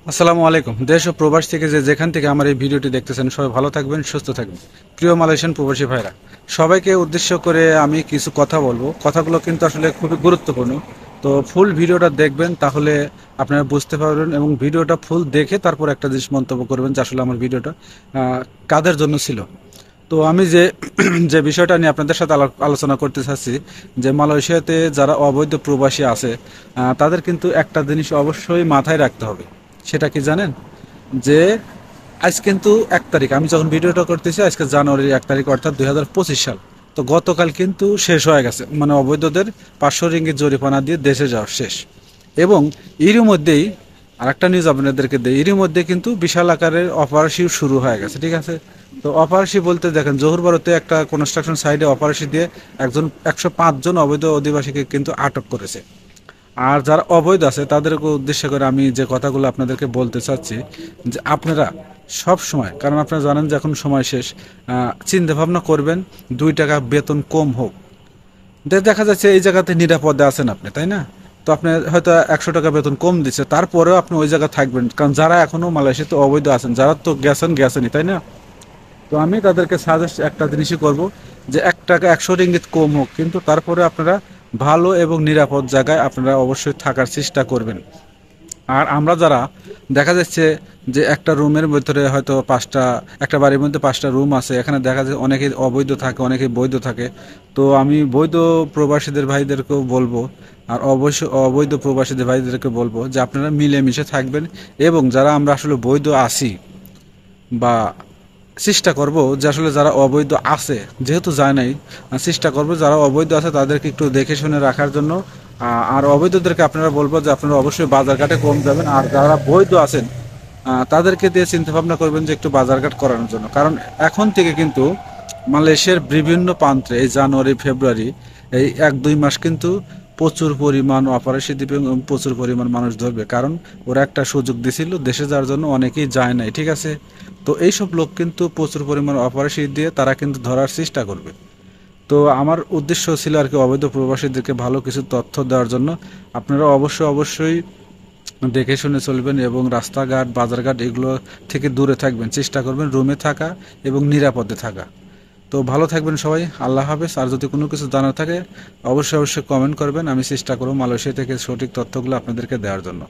আসসালামু আলাইকুম। দেশ ও প্রবাস থেকে যেখান থেকে আমার এই ভিডিওটি দেখতেছেন সবাই ভালো থাকবেন, সুস্থ থাকবেন। প্রিয় মালয়েশিয়ান প্রবাসী ভাইরা, সবাইকে উদ্দেশ্য করে আমি কিছু কথা বলবো। কথাগুলো কিন্তু আসলে খুবই গুরুত্বপূর্ণ। তো ফুল ভিডিওটা দেখবেন, তাহলে আপনারা বুঝতে পারবেন এবং ভিডিওটা ফুল দেখে তারপর একটা জিনিস মন্তব্য করবেন যে আসলে আমার ভিডিওটা কাদের জন্য ছিল। তো আমি যে যে বিষয়টা নিয়ে আপনাদের সাথে আলোচনা করতে চাচ্ছি, যে মালয়েশিয়াতে যারা অবৈধ প্রবাসী আছে, তাদের কিন্তু একটা জিনিস অবশ্যই মাথায় রাখতে হবে। সেটা কি জানেন? যে আজ কিন্তু 1 তারিখ, আমি যখন ভিডিওটা করতেছি আজকে জানুয়ারির 1 তারিখ, অর্থাৎ 2025 সাল। তো গতকাল কিন্তু শেষ হয়ে গেছে, মানে অবৈধদের 500 রিঙ্গিত জরিমানা দিয়ে দেশে যাওয়া শেষ। এবং এরই মধ্যেই আরেকটা নিউজ আপনাদেরকে দেয়, এরই মধ্যে কিন্তু বিশাল আকারের অপারেশন শুরু হয়ে গেছে, ঠিক আছে? তো অপারেশন বলতে দেখেন, জহুরবারতে একটা কনস্ট্রাকশন সাইডে অপারেশন দিয়ে 105 জন অবৈধ অধিবাসীকে কিন্তু আটক করেছে। আর যারা অবৈধ আছে তাদেরকে উদ্দেশ্য করে আমি যে কথাগুলো আপনাদেরকে বলতে চাচ্ছি, যে আপনারা সব সময়, কারণ আপনারা জানেন যে এখন সময় শেষ, চিন্তা ভাবনা করবেন 2 টাকা বেতন কম হোক। দেখা যাচ্ছে এই জায়গাতে নিরাপদে আছেন আপনি, তাই না? তো আপনি হয়তো 100 টাকা বেতন কম দিচ্ছে, তারপরেও আপনি ওই জায়গায় থাকবেন, কারণ যারা এখনো মালয়েশিয়াতে অবৈধ আছেন, যারা তো গেছেনই, তাই না? তো আমি তাদেরকে সাজেস্ট একটা জিনিসই করব, যে 1 টাকা 100 রিঙ্গিত কম হোক, কিন্তু তারপরে আপনারা ভালো এবং নিরাপদ জায়গায় আপনারা অবশ্যই থাকার চেষ্টা করবেন। আর আমরা যারা, দেখা যাচ্ছে যে একটা রুমের ভিতরে হয়তো একটা বাড়ির মধ্যে 5টা রুম আছে, এখানে দেখা যায় অনেকে অবৈধ থাকে, অনেকে বৈধ থাকে। তো আমি বৈধ প্রবাসীদের ভাইদেরকেও বলবো, আর অবশ্যই অবৈধ প্রবাসীদের ভাইদেরকে বলবো যে আপনারা মিলেমিশে থাকবেন। এবং যারা আমরা আসলে বৈধ আছি, বা চেষ্টা করব যে আসলে যারা অবৈধ আছে, যেহেতু যায় নাই, চেষ্টা করব যারা অবৈধ আছে তাদেরকে একটু দেখে শুনে রাখার জন্য। আর অবৈধদেরকে আপনারা বলবো যে আপনারা অবশ্যই বাজারঘাটে কম যাবেন, আর যারা বৈধ আছেন তাদেরকে দিয়ে চিন্তা ভাবনা করবেন যে একটু বাজারঘাট করানোর জন্য। কারণ এখন থেকে কিন্তু মালয়েশিয়ার বিভিন্ন প্রান্তে এই জানুয়ারি ফেব্রুয়ারি, এই 1-2 মাস কিন্তু প্রচুর পরিমাণ অপারেশন দিবে এবং প্রচুর পরিমাণ মানুষ ধরবে, কারণ ওরা একটা সুযোগ দিছিল দেশে যাওয়ার জন্য, অনেকেই যায় নাই, ঠিক আছে? তো এইসব লোক কিন্তু প্রচুর পরিমাণ অপারেশন দিয়ে তারা কিন্তু ধরার চেষ্টা করবে। তো আমার উদ্দেশ্য ছিল আর কি অবৈধ প্রবাসীদেরকে ভালো কিছু তথ্য দেওয়ার জন্য। আপনারা অবশ্যই দেখে শুনে চলবেন এবং রাস্তাঘাট বাজারঘাট এগুলো থেকে দূরে থাকবেন, চেষ্টা করবেন রুমে থাকা এবং নিরাপদে থাকা। তো ভালো থাকবেন সবাই, আল্লাহ হাফেজ। আর যদি কোনো কিছু জানার থাকে অবশ্যই কমেন্ট করবেন, আমি চেষ্টা করব মালয়েশিয়া থেকে সঠিক তথ্যগুলো আপনাদেরকে দেওয়ার জন্য।